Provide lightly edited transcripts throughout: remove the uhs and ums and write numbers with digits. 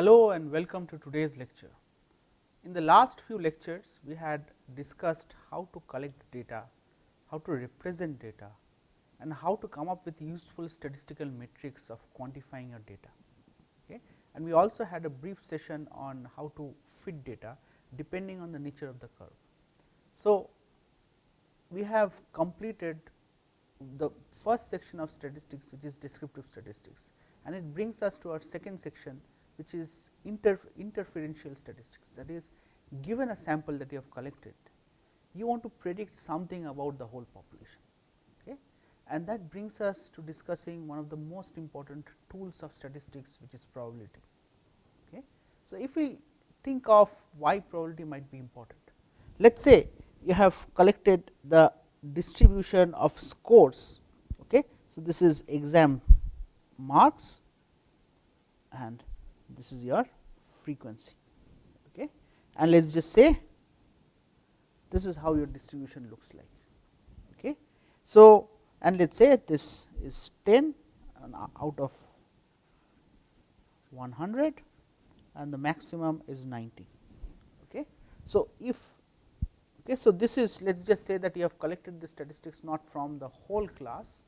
Hello and welcome to today's lecture. In the last few lectures, we had discussed how to collect data, how to represent data and how to come up with useful statistical metrics of quantifying your data. Okay. And we also had a brief session on how to fit data depending on the nature of the curve. So, we have completed the first section of statistics, which is descriptive statistics, and it brings us to our second section, which is interferential statistics. That is, given a sample that you have collected, you want to predict something about the whole population, okay? And that brings us to discussing one of the most important tools of statistics, which is probability. Okay? So, if we think of why probability might be important, let us say you have collected the distribution of scores. Okay? So, this is exam marks and this is your frequency, okay? And let us just say this is how your distribution looks like. Okay? So, and let us say this is 10 out of 100 and the maximum is 90. Okay? So, so this is, let us just say that you have collected the statistics not from the whole class,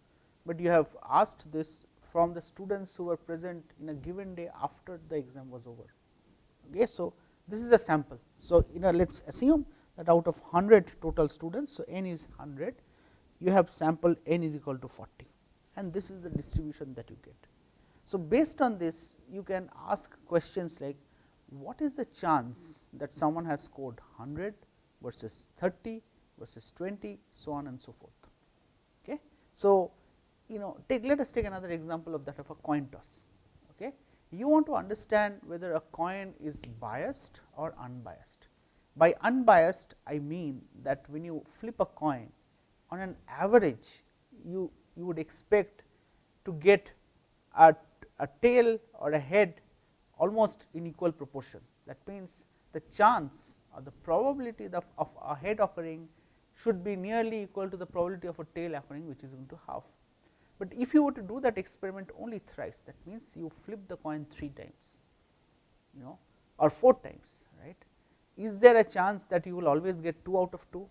but you have asked this from the students who were present in a given day after the exam was over. Okay. So, this is a sample. So, let us assume that out of 100 total students, so n is 100, you have sample n is equal to 40 and this is the distribution that you get. So, based on this you can ask questions like, what is the chance that someone has scored 100 versus 30 versus 20, so on and so forth. Okay. So, let us take another example of that of a coin toss. Okay. You want to understand whether a coin is biased or unbiased. By unbiased, I mean that when you flip a coin, on an average you would expect to get a tail or a head almost in equal proportion. That means, the chance or the probability of a head occurring should be nearly equal to the probability of a tail occurring, which is equal to half. But if you were to do that experiment only thrice, that means you flip the coin 3 times, or 4 times, right? Is there a chance that you will always get 2 out of 2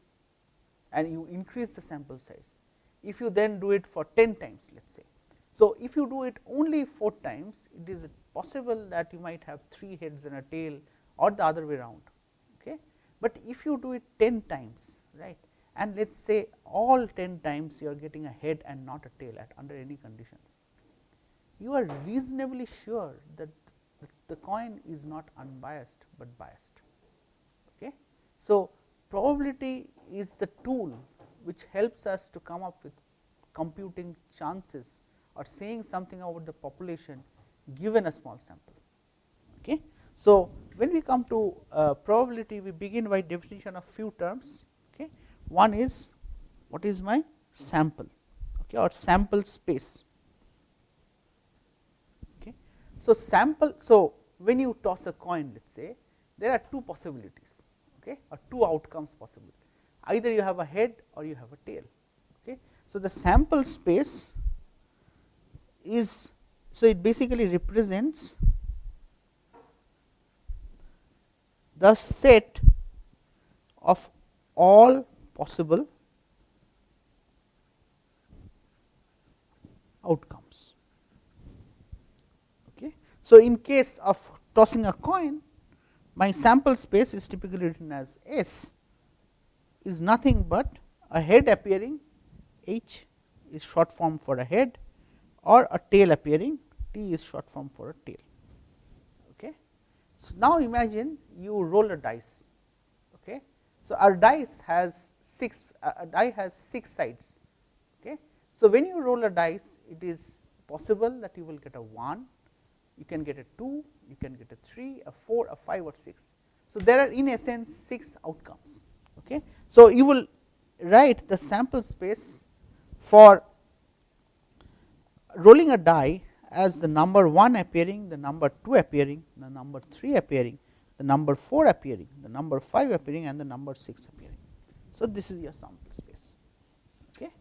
and you increase the sample size? If you then do it for 10 times, let us say. So, if you do it only 4 times, it is possible that you might have 3 heads and a tail or the other way around. Okay? But if you do it 10 times, right, and let us say all 10 times you are getting a head and not a tail under any conditions, you are reasonably sure that the coin is not unbiased, but biased. Okay? So, probability is the tool which helps us to come up with computing chances or saying something about the population given a small sample. Okay? So, when we come to probability, we begin by definition of few terms. Okay? One is, what is my sample, okay, or sample space. Okay. So, so when you toss a coin, let us say, there are 2 possibilities, okay, or 2 outcomes possible. Either you have a head or you have a tail. Okay. So, the sample space is, so it basically represents the set of all possible outcomes. Okay. So, in case of tossing a coin, my sample space is typically written as S, is nothing but a head appearing, H is short form for a head, or a tail appearing, T is short form for a tail. Okay. So, now imagine you roll a dice. Okay. So, our dice has 6 sides. Okay. So, when you roll a dice, it is possible that you will get a 1, you can get a 2, you can get a 3, a 4, a 5 or 6. So, there are in essence 6 outcomes. Okay. So, you will write the sample space for rolling a die as the number 1 appearing, the number 2 appearing, the number 3 appearing, the number 4 appearing, the number 5 appearing and the number 6 appearing. So, this is your sample space. Okay.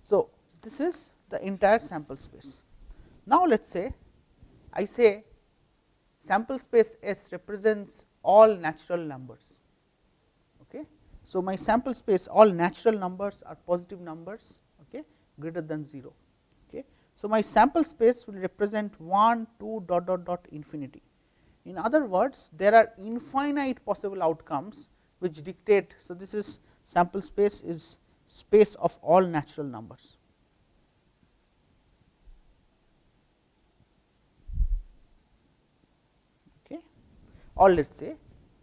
So, this is the entire sample space. Now, let us say I say sample space S represents all natural numbers. Okay. So, my sample space, all natural numbers are positive numbers, okay, greater than 0. Okay. So, my sample space will represent 1, 2 dot dot dot infinity. In other words, there are infinite possible outcomes which dictate. So, this is sample space is space of all natural numbers. Okay. Or let us say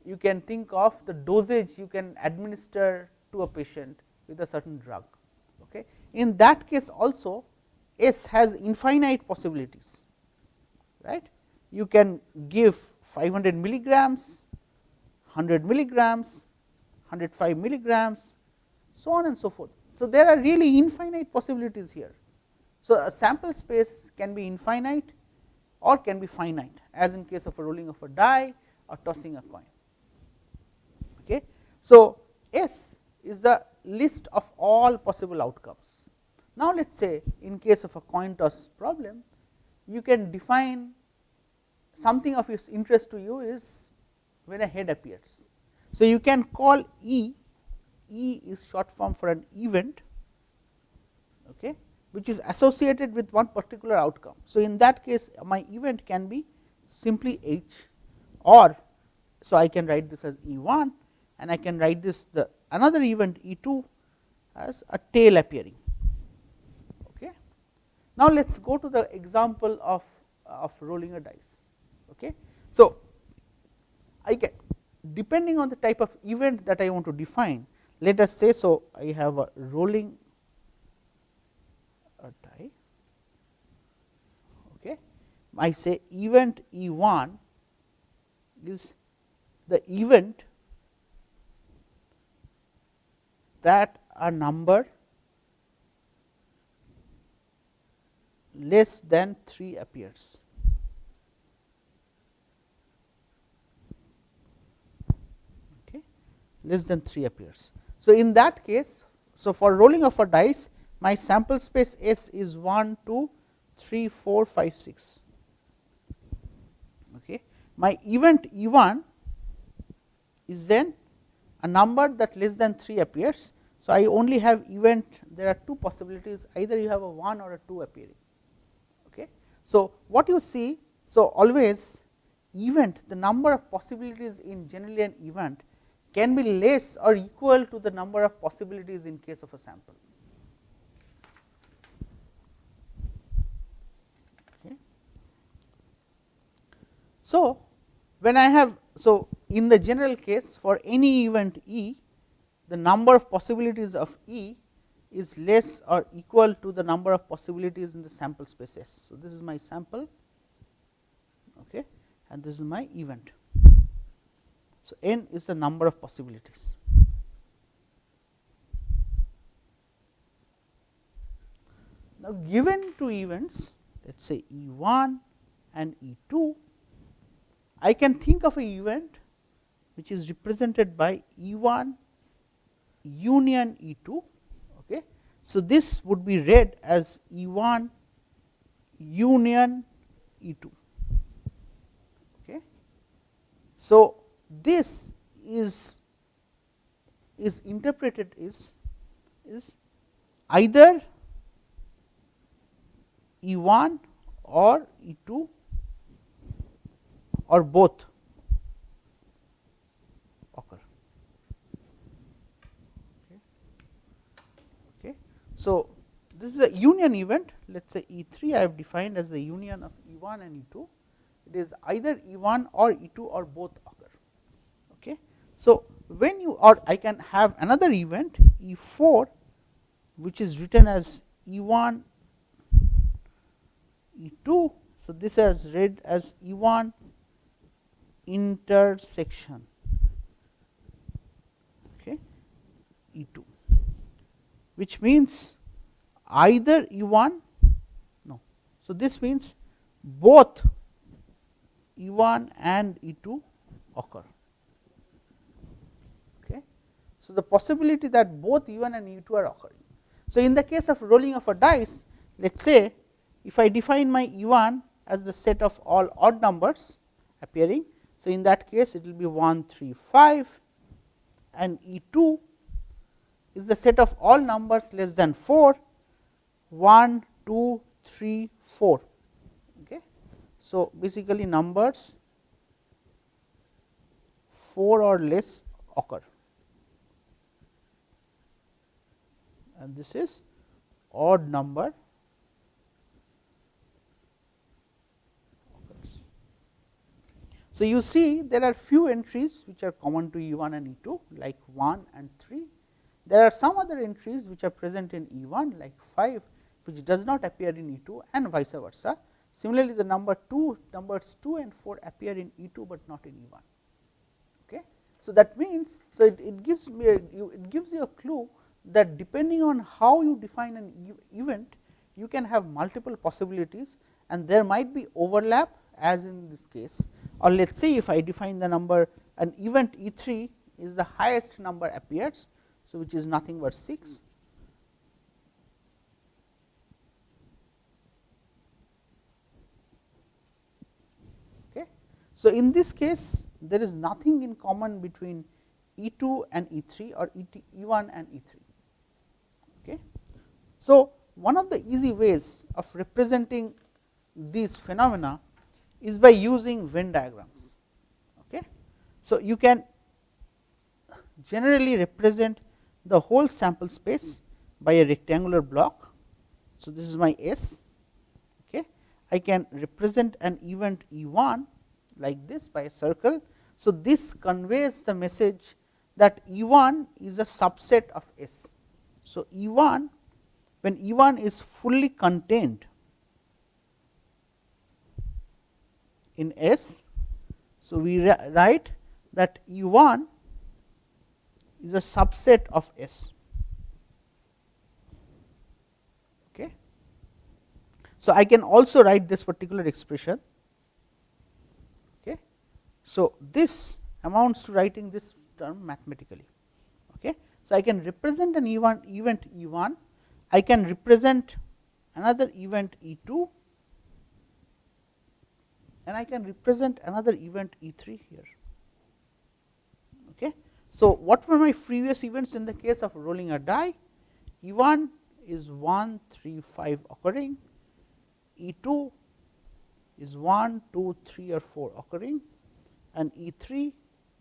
you can think of the dosage you can administer to a patient with a certain drug. Okay. In that case also S has infinite possibilities, right. You can give 500 milligrams, 100 milligrams, 105 milligrams, so on and so forth. So, there are really infinite possibilities here. So, a sample space can be infinite or can be finite, as in case of a rolling of a die or tossing a coin. Okay. So, S is the list of all possible outcomes. Now, let us say in case of a coin toss problem, you can define something of interest to you is when a head appears. So, you can call E is short form for an event, okay, which is associated with one particular outcome. So, in that case my event can be simply H, or so I can write this as E1 and I can write this the another event E2 as a tail appearing. Okay. Now, let us go to the example of rolling a dice. Okay. So, I can, depending on the type of event that I want to define, let us say, so I have a rolling a die. Okay. I say event E1 is the event that a number less than 3 appears. Okay. Less than 3 appears. So, in that case, so for rolling of a dice, my sample space S is 1, 2, 3, 4, 5, 6. Okay. My event E1 is then a number that less than 3 appears. So, I only have event, there are 2 possibilities, either you have a 1 or a 2 appearing. Okay. So, what you see, so always event, the number of possibilities in generally an event can be less or equal to the number of possibilities in case of a sample. Okay. So, when I have, so in the general case for any event E, the number of possibilities of E is less or equal to the number of possibilities in the sample space S. So, this is my sample, okay, and this is my event. So, n is the number of possibilities. Now, given two events, let us say E1 and E2, I can think of an event which is represented by E1 union E2. Okay. So, this would be read as E1 union E2. Okay. So, this is interpreted is either E1 or E2 or both occur. Okay. So, this is a union event, let us say E3 I have defined as the union of E1 and E2. It is either E1 or E2 or both occur. Okay. So, when you, or I can have another event E4 which is written as E1 E2. So, this is read as E1 intersection, okay, E2, which means either E1, no. So, this means both E1 and E2 occur. Okay. So, the possibility that both E1 and E2 are occurring. So, in the case of rolling of a dice, let us say if I define my E1 as the set of all odd numbers appearing. So, in that case it will be 1 3 5 and E2 is the set of all numbers less than 4 1 2 3 4. Okay. So, basically numbers 4 or less occur, and this is odd number occurs. So, you see there are few entries which are common to E1 and E2 like 1 and 3. There are some other entries which are present in E1 like 5 which does not appear in E2 and vice versa. Similarly, the numbers 2 and 4 appear in E2, but not in E1. Okay. So, that means, so it gives me it gives you a clue that depending on how you define an event, you can have multiple possibilities and there might be overlap as in this case, or let us say if I define the number an event E3 is the highest number appears. So, which is nothing but 6. Okay. So, in this case there is nothing in common between E2 and E3 or E1 and E3. Okay. So, one of the easy ways of representing these phenomena is by using Venn diagrams. Okay. So, you can generally represent the whole sample space by a rectangular block. So, this is my S. Okay. I can represent an event E1 like this by a circle. So, this conveys the message that E1 is a subset of S. So, E1 when E1 is fully contained in S. So, we write that E1 is a subset of S. Okay. So, I can also write this particular expression. Okay. So, this amounts to writing this term mathematically. Okay. So, I can represent an event E1, I can represent another event E2 and I can represent another event E3 here. Okay. So, what were my previous events in the case of rolling a die? E1 is 1 3 5 occurring, E2 is 1 2 3 or 4 occurring, and E3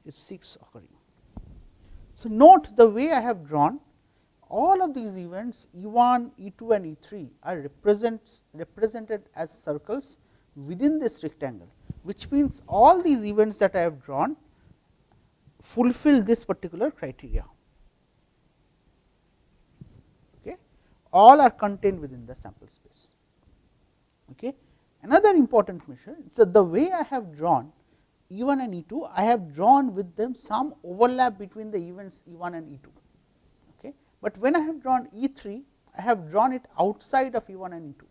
is 6 occurring. So, note the way I have drawn all of these events E1, E2 and E3 are represented as circles within this rectangle, which means all these events that I have drawn fulfill this particular criteria. Okay. All are contained within the sample space. Okay. Another important measure, so the way I have drawn E1 and E2, I have drawn with them some overlap between the events E1 and E2. Okay. But when I have drawn E3, I have drawn it outside of E1 and E2.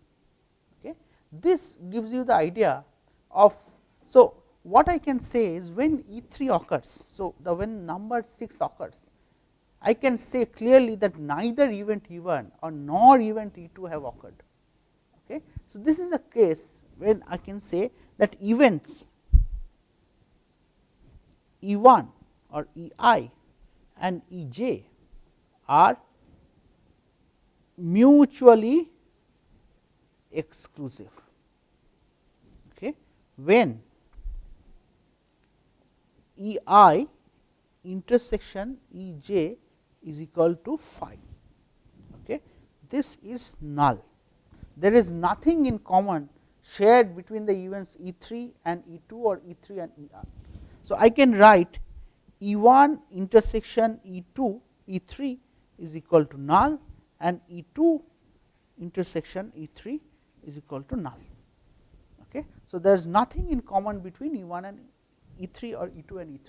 Okay. This gives you the idea of, so what I can say is when E3 occurs, so the when number 6 occurs, I can say clearly that neither event E1 or nor event E2 have occurred. Okay. So, this is a case when I can say that events E1 or EI and EJ are mutually exclusive. Okay. When EI intersection EJ is equal to phi. Okay. This is null. There is nothing in common shared between the events E3 and E2 or E3 and ER. So, I can write E1 intersection E2 E3 is equal to null and E2 intersection E3 is equal to null. Okay. So, there is nothing in common between E1 and E3 or E2 and E3.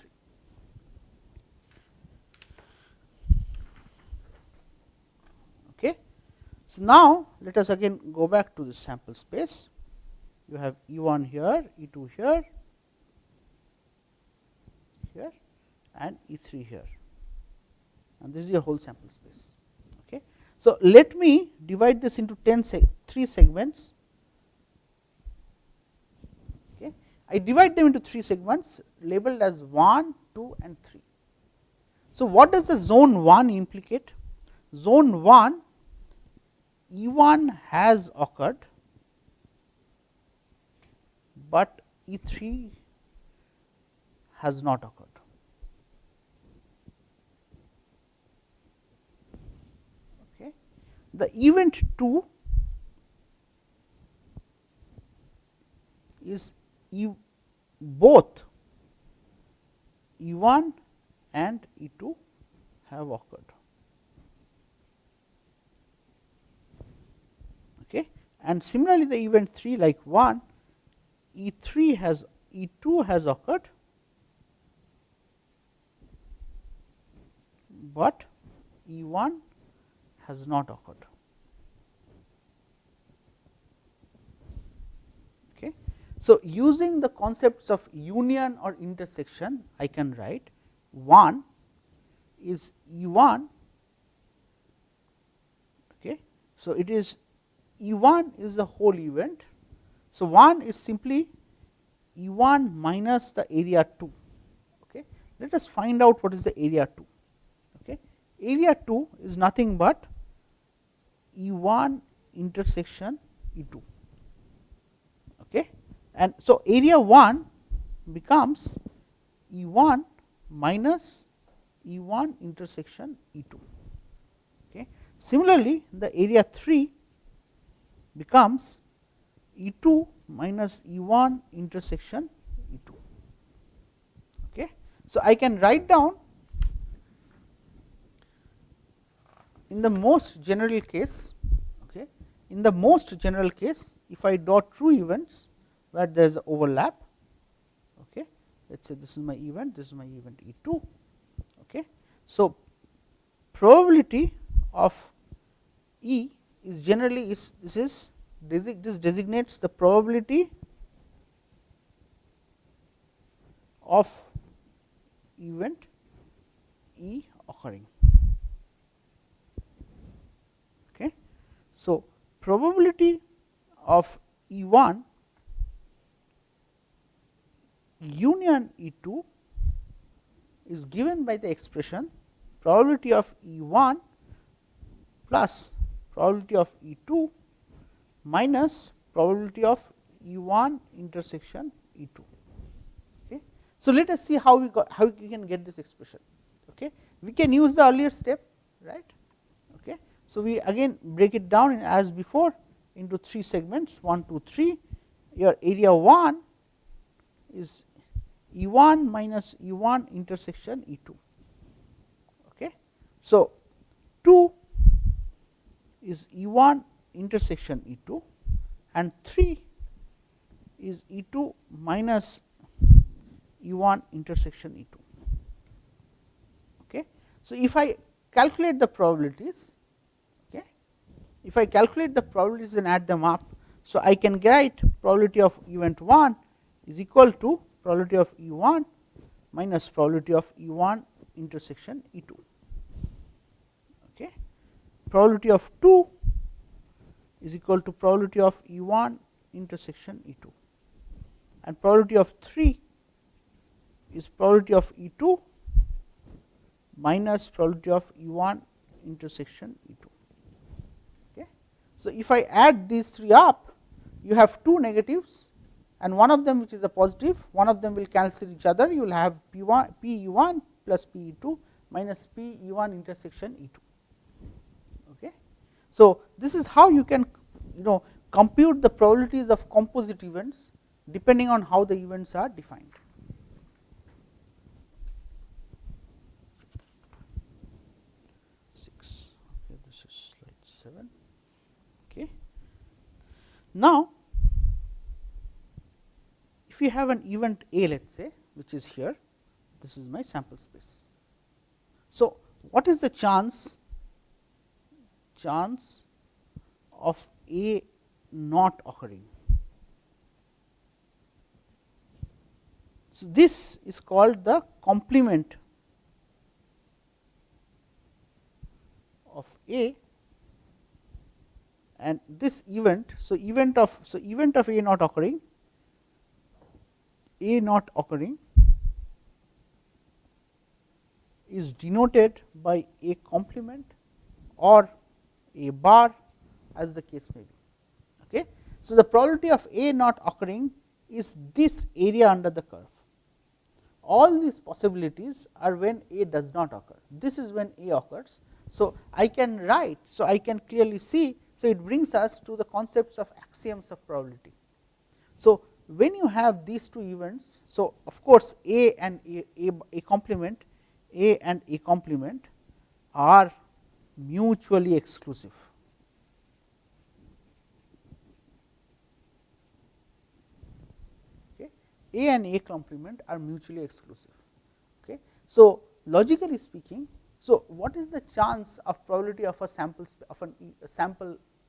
Okay. So, now let us again go back to the sample space. You have E1 here, E2 here, here and E3 here, and this is your whole sample space. Okay. So, let me divide this into 3 segments. Okay. I divide them into 3 segments labeled as 1, 2 and 3. So, what does the zone 1 implicate? Zone 1, E1 has occurred, but E3 has not occurred. Okay. The event 2 is both E1 and E2 have occurred. Okay. And similarly, the event 3 like 1, E2 has occurred, but E1 has not occurred. Okay. So, using the concepts of union or intersection, I can write 1 is E1. Okay. So, it is E1 is the whole event. So, 1 is simply E1 minus the area 2. Okay. Let us find out what is the area 2. Okay. Area 2 is nothing but E1 intersection E2. Okay. And so, area 1 becomes E1 minus E1 intersection E2. Okay. Similarly, the area 3 becomes E2 minus E1 intersection E2. Okay. So, I can write down in the most general case. Okay. In the most general case, if I draw true events where there is overlap, okay, let us say this is my event, this is my event E2. Okay. So, probability of E is generally this designates the probability of event E occurring. Okay. So, probability of E1 union E2 is given by the expression probability of E1 plus probability of E2 minus probability of E1 intersection E2. Okay. So, let us see how we can get this expression. Okay. We can use the earlier step, right. Okay. So, we again break it down as before into 3 segments 1, 2, 3. Your area 1 is E1 minus E1 intersection E2. Okay. So, 2 is E1 intersection E2 and 3 is E2 minus E1 intersection E2. Okay. So, if I calculate the probabilities, okay, if I calculate the probabilities and add them up, so I can write probability of event 1 is equal to probability of E1 minus probability of E1 intersection E2. Okay. Probability of 2 is equal to probability of E1 intersection E2, and probability of 3 is probability of E2 minus probability of E1 intersection E2. Okay. So, if I add these 3 up, you have 2 negatives and one of them which is a positive, one of them will cancel each other, you will have P1 Pe1 plus Pe2 minus Pe1 intersection E2. Okay. So, this is how you can compute the probabilities of composite events depending on how the events are defined. Okay, this is slide 7. Okay. Now, if you have an event A, let us say, which is here, this is my sample space. So, what is the chance of A not occurring? So, this is called the complement of A, and this event. So, event of A not occurring A not occurring is denoted by A complement or A bar, as the case may be. Okay. So, the probability of A not occurring is this area under the curve. All these possibilities are when A does not occur. This is when A occurs. So, I can write, so I can clearly see. So, it brings us to the concepts of axioms of probability. So, when you have these two events, so of course, A and A complement, A and A complement are mutually exclusive. Okay. A and A complement are mutually exclusive. Okay. So, logically speaking, so what is the chance of probability of a sample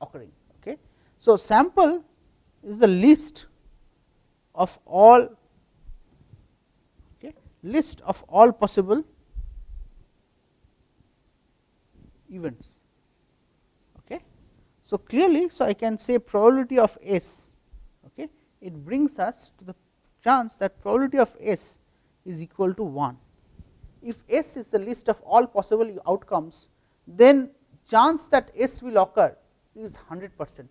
occurring? Okay. So, sample is the list of all possible events. Okay. So, clearly, so I can say probability of S, okay, it brings us to the chance that probability of S is equal to 1. If S is the list of all possible outcomes, then chance that S will occur is 100%.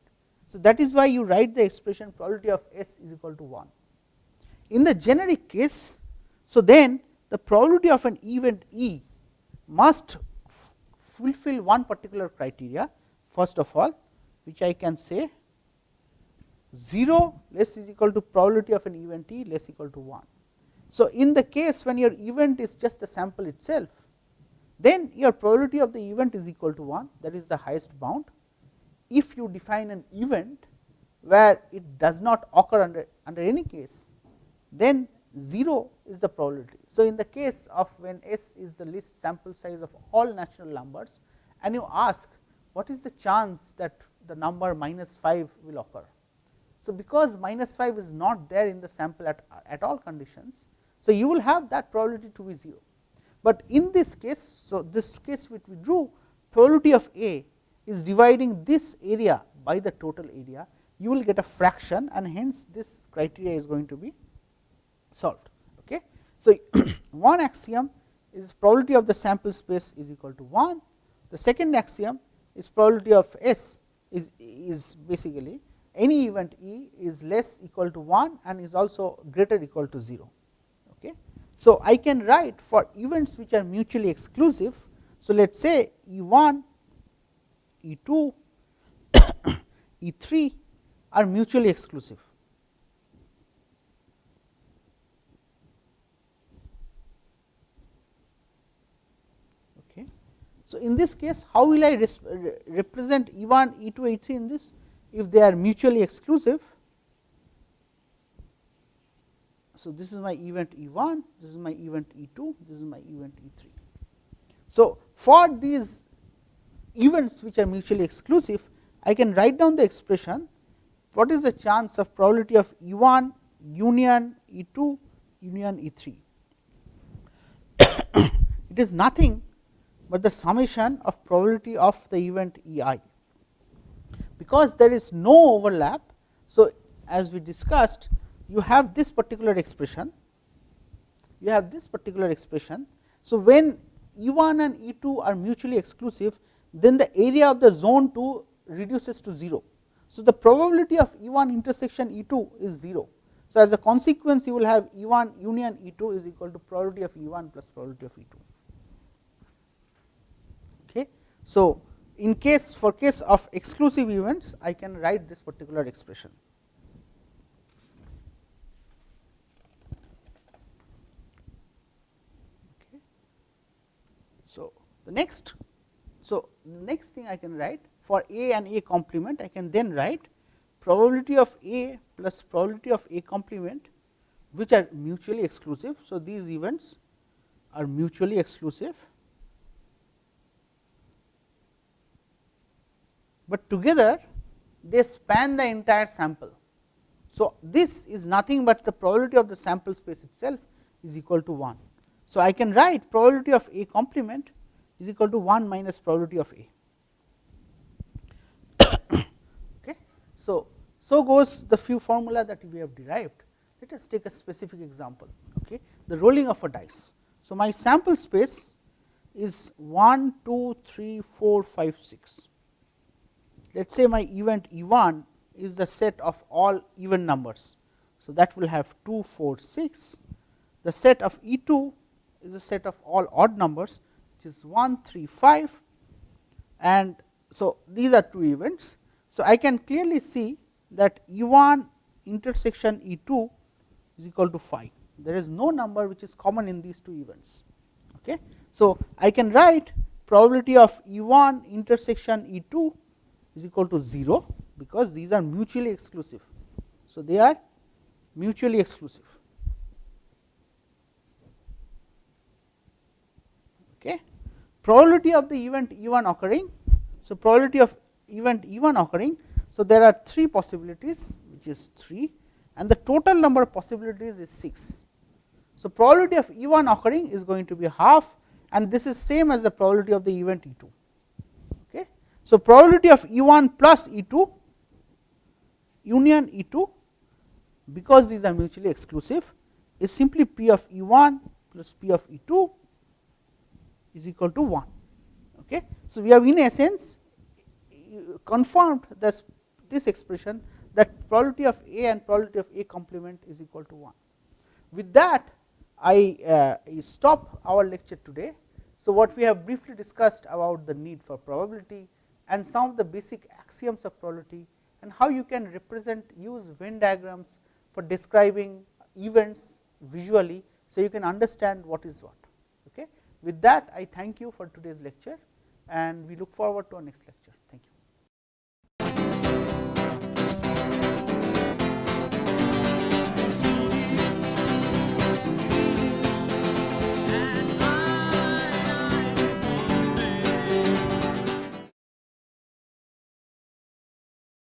So, that is why you write the expression probability of S is equal to 1. In the generic case, so then the probability of an event E must fulfill one particular criteria, first of all, which I can say 0 less is equal to probability of an event E less equal to 1. So, in the case when your event is just a sample itself, then your probability of the event is equal to 1, that is the highest bound. If you define an event where it does not occur under any case, then 0 is the probability. So, in the case of when S is the least sample size of all natural numbers, and you ask what is the chance that the number -5 will occur. So, because -5 is not there in the sample at all conditions, so you will have that probability to be 0. But in this case, so this case which we drew, probability of A is dividing this area by the total area, you will get a fraction, and hence this criteria is going to be solved. Okay. So, one axiom is probability of the sample space is equal to 1. The second axiom is probability of S is basically any event E is less equal to 1 and is also greater equal to 0. Okay. So, I can write for events which are mutually exclusive. So, let us say E1, E2, E3 are mutually exclusive. Okay. So, in this case, how will I represent E1, E2, E3 in this? If they are mutually exclusive, so this is my event E1, this is my event E2, this is my event E3. So, for these events which are mutually exclusive, I can write down the expression what is the chance of probability of E1 union E2 union E3. It is nothing but the summation of probability of the event EI. Because there is no overlap, so as we discussed, you have this particular expression, So, when E1 and E2 are mutually exclusive, then the area of the zone 2 reduces to 0. So, the probability of E1 intersection E2 is 0. So, as a consequence, you will have E1 union E2 is equal to probability of E1 plus probability of E2. Okay. So, in case of exclusive events, I can write this particular expression. Okay. So, the next thing I can write for A and A complement, I can then write probability of A plus probability of A complement, which are mutually exclusive. So, these events are mutually exclusive, but together they span the entire sample. So, this is nothing but the probability of the sample space itself is equal to 1. So, I can write probability of A complement is equal to 1 minus probability of A. Okay. So goes the few formula that we have derived. Let us take a specific example, okay, the rolling of a dice. So, my sample space is 1, 2, 3, 4, 5, 6. Let us say my event E1 is the set of all even numbers. So, that will have 2, 4, 6. The set of E2 is the set of all odd numbers, which is 1, 3, 5, and so these are 2 events. So, I can clearly see that E1 intersection E2 is equal to 5. There is no number which is common in these 2 events. Okay. So, I can write probability of E1 intersection E2 is equal to 0, because these are mutually exclusive. So, they are mutually exclusive. Okay. Probability of the event E1 occurring. So, probability of event E1 occurring. So, there are 3 possibilities, which is 3, and the total number of possibilities is 6. So, probability of E1 occurring is going to be half, and this is same as the probability of the event E2. Okay. So, probability of E1 plus E2 union E2, because these are mutually exclusive, is simply P of E1 plus P of E2 is equal to 1. Okay. So, we have in essence confirmed this expression, that probability of A and probability of A complement is equal to 1. With that, I stop our lecture today. So, what we have briefly discussed about the need for probability and some of the basic axioms of probability, and how you can represent, use Venn diagrams for describing events visually, so you can understand what is what. Okay. With that, I thank you for today's lecture, and we look forward to our next lecture. Thank you.